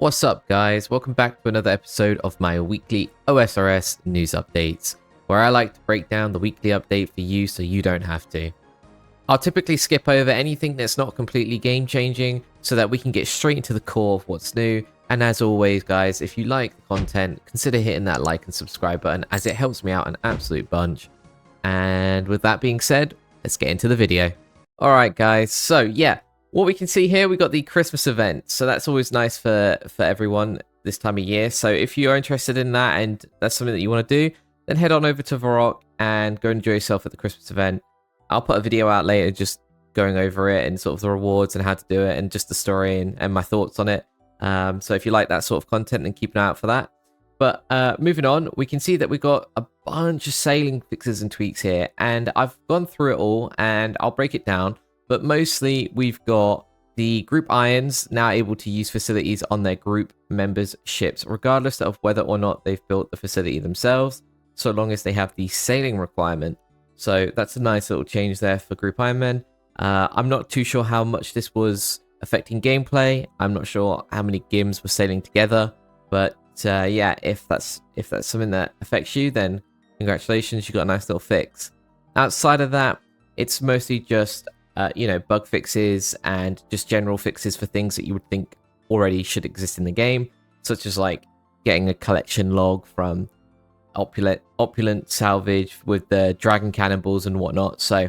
What's up, guys? Welcome back to another episode of my weekly OSRS news updates, where I like to break down the weekly update for you so you don't have to. I'll typically skip over anything that's not completely game changing so that we can get straight into the core of what's new. And as always, guys, if you like the content, consider hitting that like and subscribe button as it helps me out an absolute bunch. And with that being said, let's get into the video. Alright, guys, so yeah. What we can see here, we got the Christmas event. So that's always nice for everyone this time of year. So if you are interested in that and that's something that you want to do, then head on over to Varrock and go enjoy yourself at the Christmas event. I'll put a video out later just going over it and sort of the rewards and how to do it and just the story and my thoughts on it. So if you like that sort of content, then keep an eye out for that. But moving on, we can see that we got a bunch of sailing fixes and tweaks here. And I've gone through it all and I'll break it down. But mostly we've got the group irons now able to use facilities on their group members' ships, regardless of whether or not they've built the facility themselves, so long as they have the sailing requirement. So that's a nice little change there for group ironmen. I'm not too sure how much this was affecting gameplay. I'm not sure how many GIMs were sailing together, but yeah, if that's something that affects you, then congratulations, you got a nice little fix. Outside of that, it's mostly just bug fixes and just general fixes for things that you would think already should exist in the game, such as like getting a collection log from opulent salvage with the dragon cannonballs and whatnot. So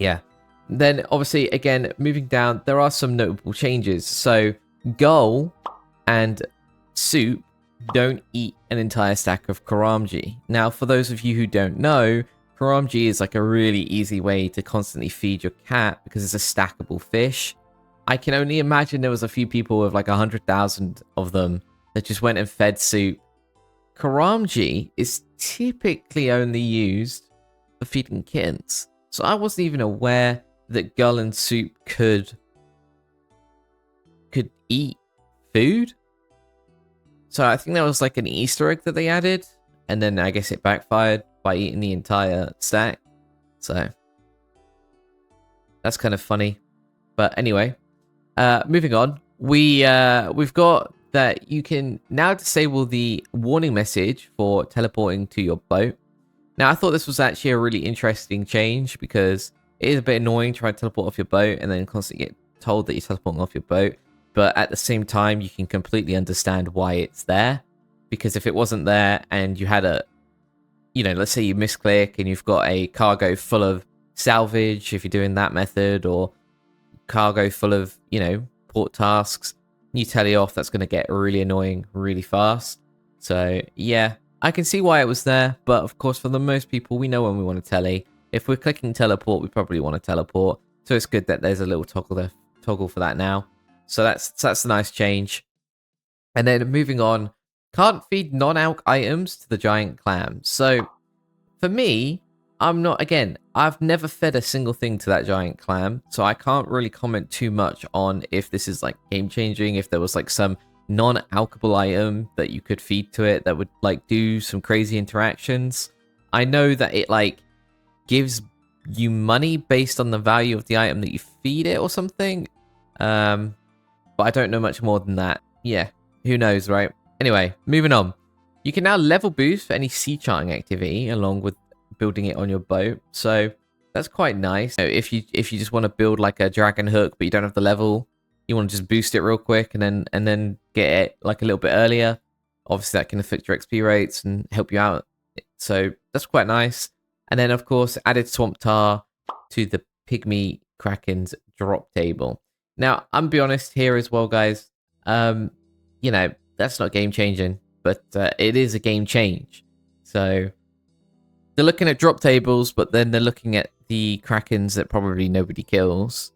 yeah, then obviously again moving down, there are some notable changes. So Gull and Soup don't eat an entire stack of Karamji. Now, for those of you who don't know, Karamji is like a really easy way to constantly feed your cat because it's a stackable fish. I can only imagine there was a few people with like 100,000 of them that just went and fed Soup. Karamji is typically only used for feeding kittens. So I wasn't even aware that Gull and Soup could eat food. So I think that was like an Easter egg that they added. And then I guess it backfired by eating the entire stack. So that's kind of funny. But anyway, moving on. We've got that you can now disable the warning message for teleporting to your boat. Now, I thought this was actually a really interesting change because it is a bit annoying trying to teleport off your boat and then constantly get told that you're teleporting off your boat. But at the same time, you can completely understand why it's there. Because if it wasn't there and you had a, let's say you misclick and you've got a cargo full of salvage, if you're doing that method, or cargo full of, port tasks, you tele off, that's going to get really annoying really fast. So yeah, I can see why it was there. But of course, for the most people, we know when we want to tele. If we're clicking teleport, we probably want to teleport. So it's good that there's a little toggle for that now. So that's a nice change. And then moving on, can't feed non-alc items to the giant clam. So for me, I've never fed a single thing to that giant clam, so I can't really comment too much on if this is like game changing, if there was like some non-alchable item that you could feed to it that would like do some crazy interactions. I know that it like gives you money based on the value of the item that you feed it or something. But I don't know much more than that. Yeah, who knows, right? Anyway, moving on. You can now level boost for any sea charting activity along with building it on your boat. So that's quite nice. So if you just want to build like a dragon hook but you don't have the level, you want to just boost it real quick and then get it like a little bit earlier. Obviously that can affect your XP rates and help you out. So that's quite nice. And then of course added swamp tar to the pygmy kraken's drop table. Now I'm gonna be honest here as well, guys. That's not game changing, but it is a game change. So they're looking at drop tables, but then they're looking at the krakens that probably nobody kills.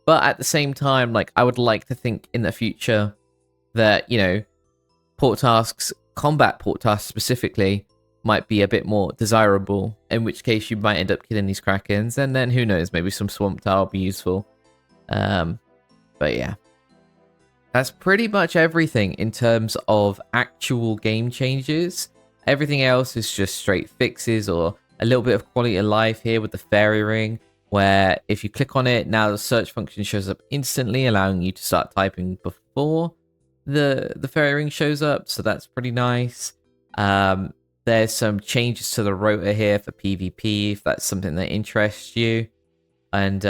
But at the same time, like I would like to think in the future that, port tasks, combat port tasks specifically, might be a bit more desirable, in which case you might end up killing these krakens, and then who knows, maybe some swamp tar will be useful. But yeah. That's pretty much everything in terms of actual game changes. Everything else is just straight fixes or a little bit of quality of life here with the fairy ring, where if you click on it, now the search function shows up instantly, allowing you to start typing before the fairy ring shows up, so that's pretty nice. There's some changes to the rota here for PvP if that's something that interests you. And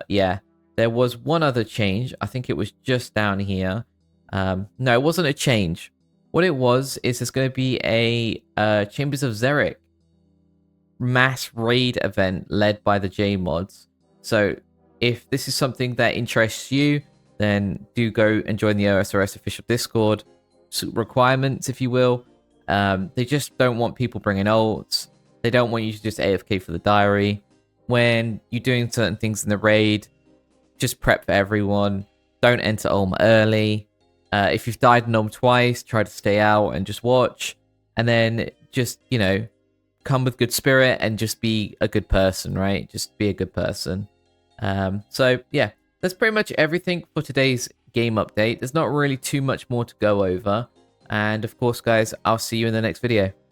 yeah, there was one other change. I think it was just down here. No, it wasn't a change. What it was is there's going to be a Chambers of Xeric mass raid event led by the J mods. So if this is something that interests you, then do go and join the OSRS official Discord. Requirements, if you will. They just don't want people bringing ults. They don't want you to just AFK for the diary. When you're doing certain things in the raid, just prep for everyone. Don't enter Ulm early. If you've died in Ulm twice, try to stay out and just watch. And then just, you know, come with good spirit and just be a good person, right? Just be a good person. So, yeah, that's pretty much everything for today's game update. There's not really too much more to go over. And, of course, guys, I'll see you in the next video.